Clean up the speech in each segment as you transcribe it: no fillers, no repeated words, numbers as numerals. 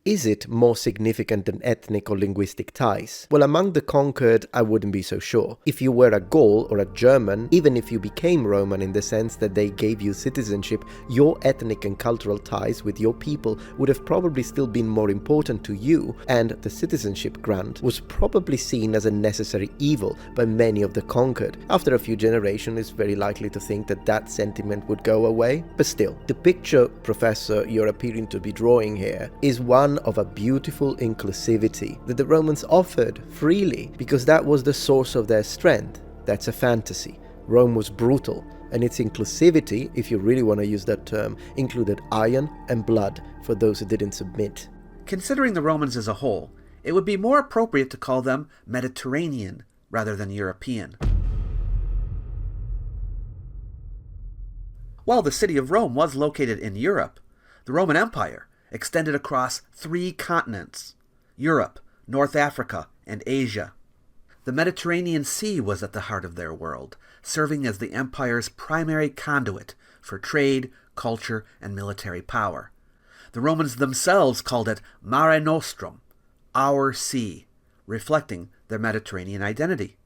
Is it more significant than ethnic or linguistic ties? Well, among the conquered, I wouldn't be so sure. If you were a Gaul or a German, even if you became Roman in the sense that they gave you citizenship, your ethnic and cultural ties with your people would have probably still been more important to you, and the citizenship grant was probably seen as a necessary evil by many of the conquered. After a few generations, it's very likely to think that that sentiment would go away. But still, the picture, Professor, you're appearing to be drawing here is one of a beautiful inclusivity that the Romans offered freely because that was the source of their strength. That's a fantasy. Rome was brutal, and its inclusivity, if you really want to use that term, included iron and blood for those who didn't submit. Considering the Romans as a whole, it would be more appropriate to call them Mediterranean rather than European. While the city of Rome was located in Europe, the Roman Empire extended across 3 continents: Europe, North Africa, and Asia. The Mediterranean Sea was at the heart of their world, serving as the empire's primary conduit for trade, culture, and military power. The Romans themselves called it Mare Nostrum, our sea, reflecting their Mediterranean identity.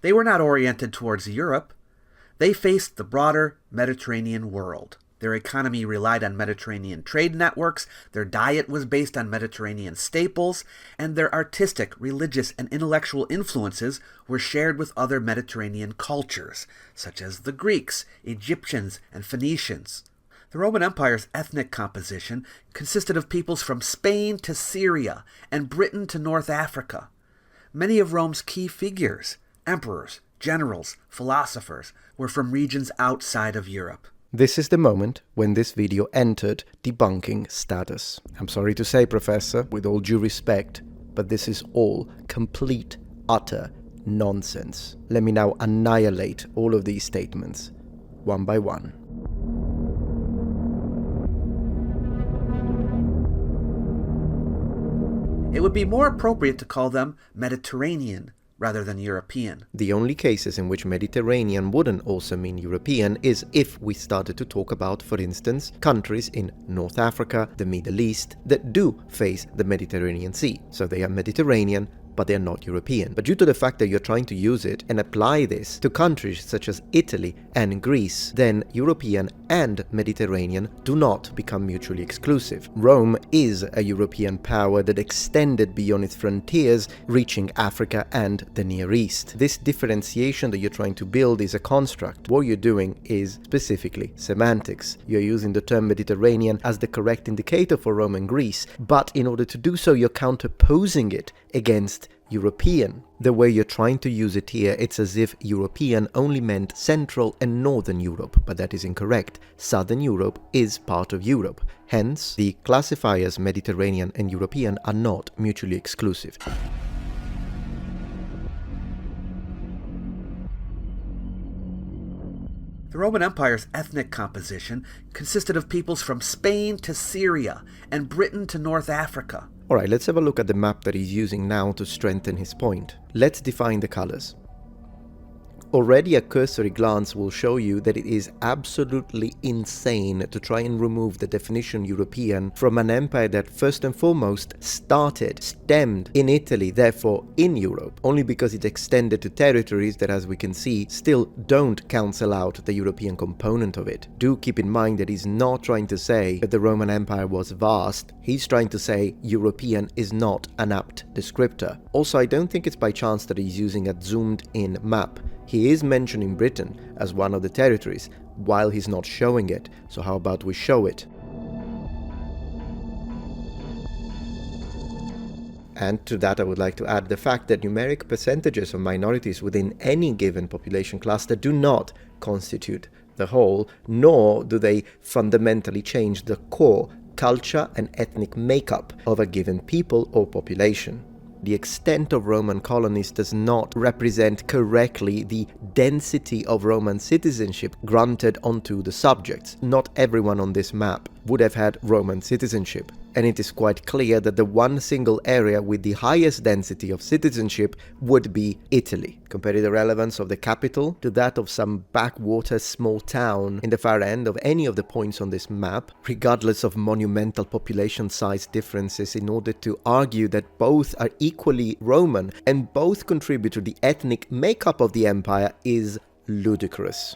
They were not oriented towards Europe. They faced the broader Mediterranean world. Their economy relied on Mediterranean trade networks, their diet was based on Mediterranean staples, and their artistic, religious, and intellectual influences were shared with other Mediterranean cultures, such as the Greeks, Egyptians, and Phoenicians. The Roman Empire's ethnic composition consisted of peoples from Spain to Syria and Britain to North Africa. Many of Rome's key figures, emperors, generals, philosophers, were from regions outside of Europe. This is the moment when this video entered debunking status. I'm sorry to say, Professor, with all due respect, but this is all complete, utter nonsense. Let me now annihilate all of these statements, one by one. It would be more appropriate to call them Mediterranean rather than European. The only cases in which Mediterranean wouldn't also mean European is if we started to talk about, for instance, countries in North Africa, the Middle East, that do face the Mediterranean Sea. So they are Mediterranean, but they are not European. But due to the fact that you're trying to use it and apply this to countries such as Italy and Greece, then European and Mediterranean do not become mutually exclusive. Rome is a European power that extended beyond its frontiers, reaching Africa and the Near East. This differentiation that you're trying to build is a construct. What you're doing is specifically semantics. You're using the term Mediterranean as the correct indicator for Rome and Greece, but in order to do so, you're counterposing it against European. The way you're trying to use it here, it's as if European only meant Central and Northern Europe, but that is incorrect. Southern Europe is part of Europe. Hence, the classifiers Mediterranean and European are not mutually exclusive. The Roman Empire's ethnic composition consisted of peoples from Spain to Syria and Britain to North Africa. Alright, let's have a look at the map that he's using now to strengthen his point. Let's define the colors. Already a cursory glance will show you that it is absolutely insane to try and remove the definition European from an empire that first and foremost stemmed in Italy, therefore in Europe, only because it extended to territories that, as we can see, still don't cancel out the European component of it. Do keep in mind that he's not trying to say that the Roman Empire was vast, he's trying to say European is not an apt descriptor. Also, I don't think it's by chance that he's using a zoomed in map. He is mentioning Britain as one of the territories, while he's not showing it, so how about we show it? And to that I would like to add the fact that numeric percentages of minorities within any given population cluster do not constitute the whole, nor do they fundamentally change the core culture and ethnic makeup of a given people or population. The extent of Roman colonies does not represent correctly the density of Roman citizenship granted onto the subjects. Not everyone on this map would have had Roman citizenship. and it is quite clear that the one single area with the highest density of citizenship would be Italy. Compare the relevance of the capital to that of some backwater small town in the far end of any of the points on this map, regardless of monumental population size differences, in order to argue that both are equally Roman and both contribute to the ethnic makeup of the empire is ludicrous.